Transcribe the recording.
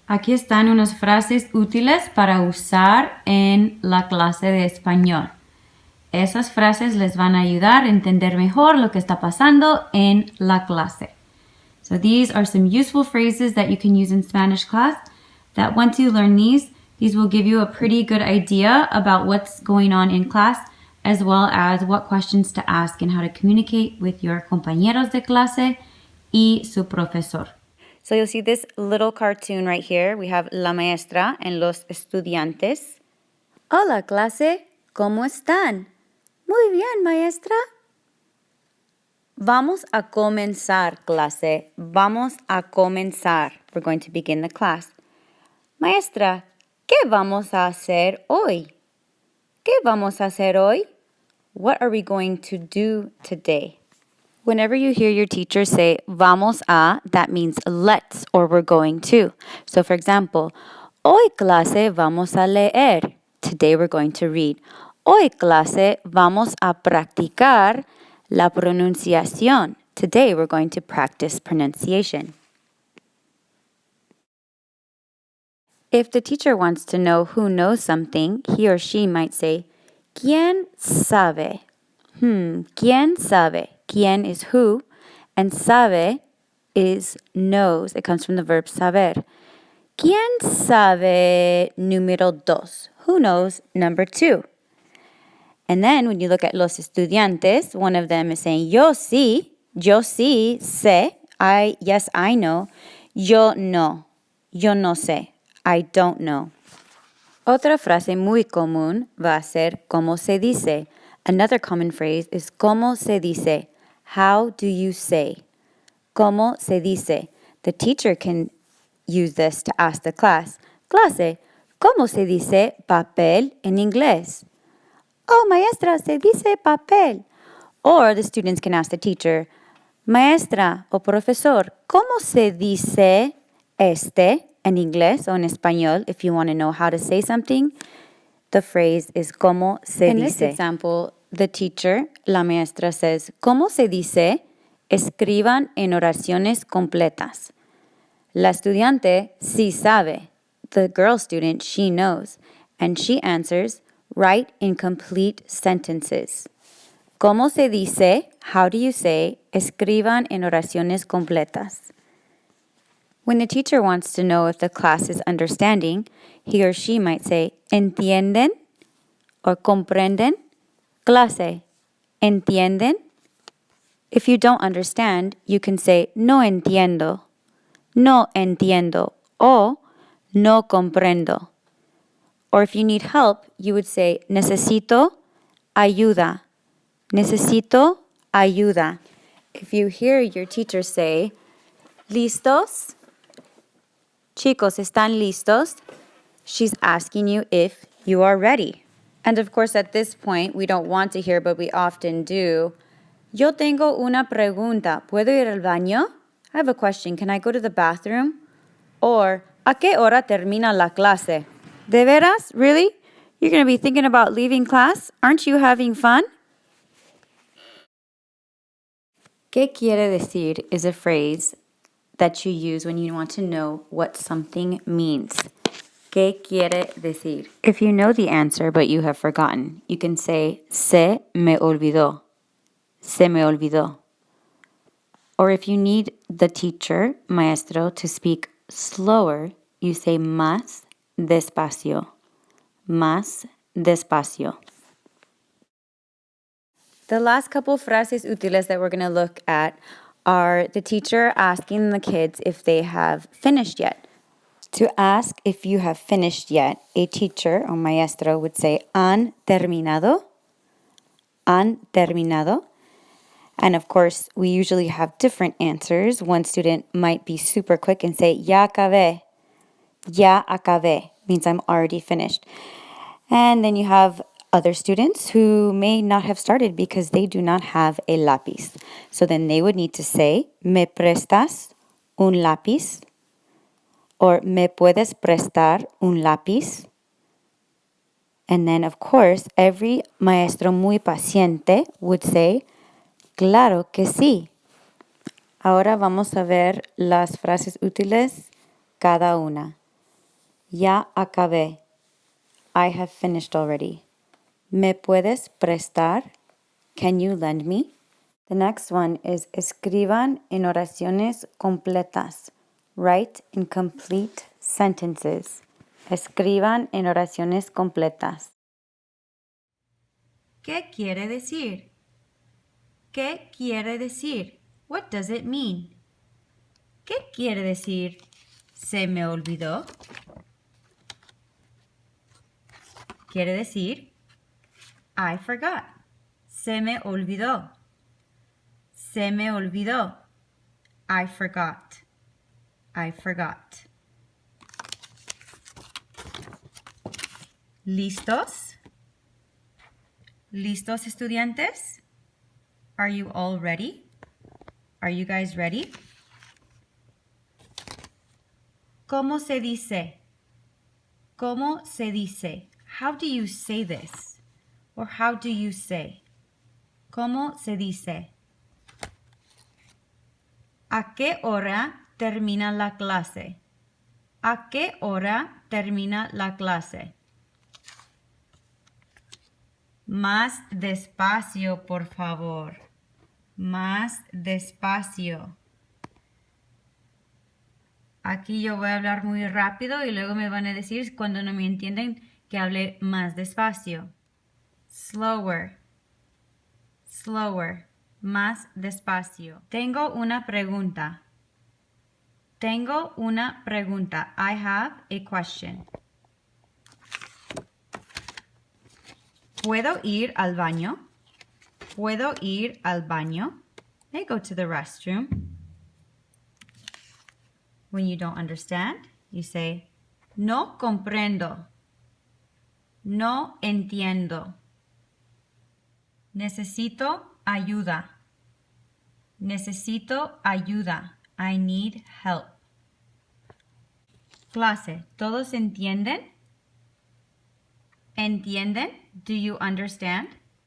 Aquí están unas frases útiles para usar en la clase de español. Esas frases les van a ayudar a entender mejor lo que está pasando en la clase. So these are some useful phrases that you can use in Spanish class that once you learn these will give you a pretty good idea about what's going on in class as well as what questions to ask and how to communicate with your compañeros de clase y su profesor. So you'll see this little cartoon right here. We have la maestra and los estudiantes. Hola, clase. ¿Cómo están? Muy bien, maestra. Vamos a comenzar, clase. Vamos a comenzar. We're going to begin the class. Maestra, ¿qué vamos a hacer hoy? ¿Qué vamos a hacer hoy? What are we going to do today? Whenever you hear your teacher say vamos a, that means let's or we're going to. So for example, hoy clase vamos a leer. Today we're going to read. Hoy clase vamos a practicar la pronunciación. Today we're going to practice pronunciation. If the teacher wants to know who knows something, he or she might say, ¿Quién sabe? ¿Quién sabe? ¿Quién is who? And sabe is knows. It comes from the verb saber. ¿Quién sabe número dos? Who knows number two? And then when you look at los estudiantes, one of them is saying, yo sí sé. Yes, I know. Yo no sé. I don't know. Otra frase muy común va a ser ¿cómo se dice? Another common phrase is ¿cómo se dice? How do you say? ¿Cómo se dice? The teacher can use this to ask the class. Clase, ¿cómo se dice papel en inglés? Oh, maestra, se dice papel. Or the students can ask the teacher, maestra o profesor, ¿cómo se dice este en inglés o en español? If you want to know how to say something, the phrase is ¿cómo se dice? In this example, the teacher, la maestra, says, ¿cómo se dice? Escriban en oraciones completas. La estudiante sí sabe. The girl student, she knows. And she answers, write in complete sentences. ¿Cómo se dice? How do you say? Escriban en oraciones completas. When the teacher wants to know if the class is understanding, he or she might say, ¿entienden? Or ¿comprenden? Clase, ¿entienden? If you don't understand, you can say, no entiendo. No entiendo. O no comprendo. Or if you need help, you would say, necesito ayuda. Necesito ayuda. If you hear your teacher say, ¿listos? Chicos, ¿están listos? She's asking you if you are ready. And of course, at this point, we don't want to hear, but we often do. Yo tengo una pregunta. ¿Puedo ir al baño? I have a question. Can I go to the bathroom? Or, ¿a qué hora termina la clase? ¿De veras? Really? You're going to be thinking about leaving class? Aren't you having fun? ¿Qué quiere decir is a phrase that you use when you want to know what something means. ¿Qué quiere decir? If you know the answer but you have forgotten, you can say, se me olvidó. Se me olvidó. Or if you need the teacher, maestro, to speak slower, you say más despacio. Más despacio. The last couple frases útiles that we're going to look at are the teacher asking the kids if they have finished yet. To ask if you have finished yet, a teacher or maestro would say, ¿han terminado? ¿Han terminado? And of course, we usually have different answers. One student might be super quick and say, ya acabé. Ya acabé means I'm already finished. And then you have other students who may not have started because they do not have a lápiz. So then they would need to say, ¿me prestas un lápiz? Or ¿me puedes prestar un lápiz? And then, of course, every maestro muy paciente would say, claro que sí. Ahora vamos a ver las frases útiles cada una. Ya acabé. I have finished already. ¿Me puedes prestar? Can you lend me? The next one is escriban en oraciones completas. Write in complete sentences. Escriban en oraciones completas. ¿Qué quiere decir? ¿Qué quiere decir? What does it mean? ¿Qué quiere decir? ¿Se me olvidó? Quiere decir I forgot. Se me olvidó. Se me olvidó. I forgot. I forgot. ¿Listos? ¿Listos, estudiantes? Are you all ready? Are you guys ready? ¿Cómo se dice? ¿Cómo se dice? How do you say this? Or how do you say? ¿Cómo se dice? ¿A qué hora termina la clase? ¿A qué hora termina la clase? Más despacio, por favor. Más despacio. Aquí yo voy a hablar muy rápido y luego me van a decir cuando no me entienden que hable más despacio. Slower. Slower. Más despacio. Tengo una pregunta. Tengo una pregunta. I have a question. ¿Puedo ir al baño? ¿Puedo ir al baño? May go to the restroom. When you don't understand, you say, no comprendo. No entiendo. Necesito ayuda. Necesito ayuda. I need help. Clase, ¿todos entienden? ¿Entienden? Do you understand?